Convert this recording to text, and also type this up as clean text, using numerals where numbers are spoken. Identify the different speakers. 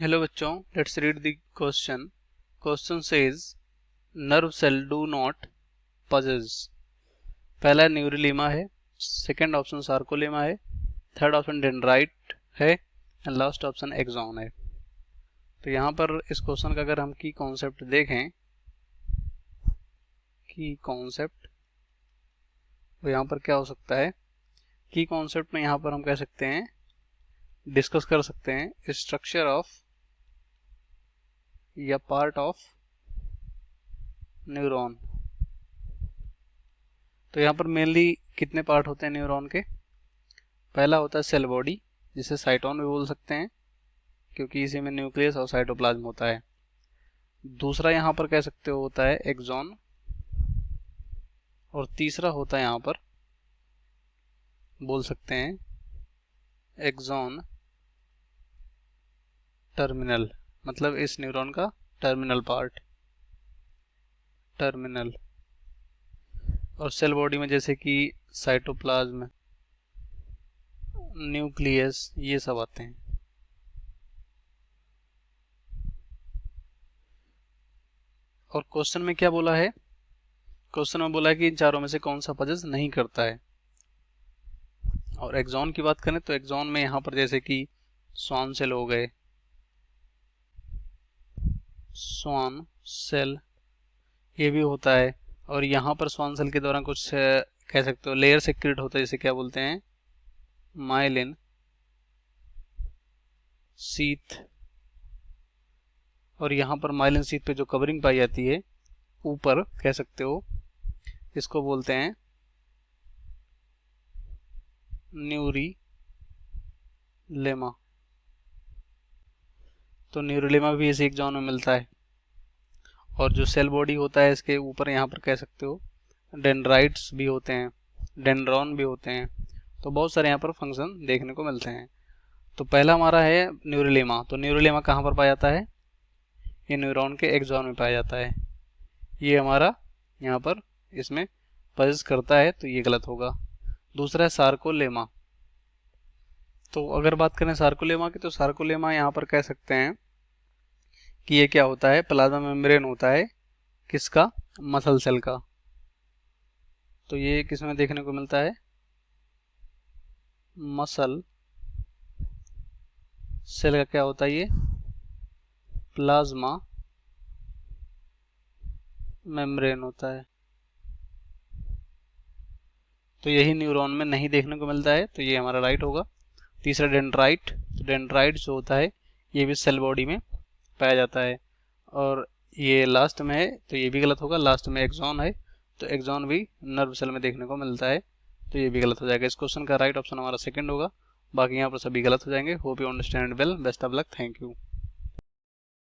Speaker 1: Hello बच्चों, let's read the question. Question says nerve cell do not possess. पहला neurilemma है, second option sarcolemma है, third option dendrite है and last option axon है। तो यहाँ पर इस क्वेश्चन का अगर हम की कॉन्सेप्ट देखें, की कॉन्सेप्ट वो यहाँ पर क्या हो सकता है। की कॉन्सेप्ट में यहाँ पर हम कह सकते हैं, डिस्कस कर सकते हैं स्ट्रक्चर ऑफ या पार्ट ऑफ न्यूरॉन। तो यहाँ पर मेनली कितने पार्ट होते हैं न्यूरॉन के। पहला होता है सेल बॉडी, जिसे साइटोन भी बोल सकते हैं क्योंकि इसी में न्यूक्लियस और साइटोप्लाज्म होता है। दूसरा यहाँ पर कह सकते हो होता है एक्सॉन, और तीसरा होता है यहाँ पर बोल सकते हैं एक्सॉन टर्मिनल, मतलब इस न्यूरॉन का टर्मिनल पार्ट, टर्मिनल। और सेल बॉडी में जैसे कि साइटोप्लाज्म, न्यूक्लियस, ये सब आते हैं। और क्वेश्चन में क्या बोला है, क्वेश्चन में बोला है कि इन चारों में से कौन सा पजेस नहीं करता है। और एक्सॉन की बात करें तो एक्सॉन में यहाँ पर जैसे कि स्वान सेल हो गए, स्वान सेल ये भी होता है। और यहाँ पर स्वान सेल के दौरान कुछ कह सकते हो लेयर सेक्रेट होता है, जिसे क्या बोलते हैं, माइलिन शीथ। और यहाँ पर माइलिन शीथ पे जो कवरिंग पाई जाती है ऊपर, कह सकते हो इसको बोलते हैं न्यूरीलेमा। तो न्यूरोलेमा भी इसी एक्सॉन में मिलता है। और जो सेल बॉडी होता है इसके ऊपर यहाँ पर कह सकते हो डेंड्राइट्स भी होते हैं, डेंड्रॉन भी होते हैं। तो बहुत सारे यहाँ पर फंक्शन देखने को मिलते हैं। तो पहला हमारा है न्यूरोलेमा। तो न्यूरोलेमा कहाँ पर पाया जाता है, ये न्यूरॉन के एक्सॉन में पाया जाता है। ये हमारा यहाँ पर इसमें पजेस करता है, तो ये गलत होगा। दूसरा है सार्कोलेमा। तो अगर बात करें सार्कोलेमा की, तो सार्कोलेमा यहाँ पर कह सकते हैं कि ये क्या होता है, प्लाज्मा मेम्ब्रेन होता है किसका, मसल सेल का। तो ये किसमें देखने को मिलता है, मसल सेल का क्या होता है, ये प्लाज्मा मेम्ब्रेन होता है। तो यही न्यूरॉन में नहीं देखने को मिलता है, तो ये हमारा राइट होगा। तीसरा डेंड्राइट। तो डेंड्राइट जो होता है ये भी सेल बॉडी में पाया जाता है। और ये लास्ट में है, तो ये भी गलत होगा। लास्ट में एक्सॉन है, तो एक्सॉन भी नर्व सेल में देखने को मिलता है, तो ये भी गलत हो जाएगा। इस क्वेश्चन का राइट ऑप्शन हमारा सेकंड होगा। बाकी यहाँ पर सभी गलत हो जाएंगे। Hope you understand well. Best of luck. Thank you.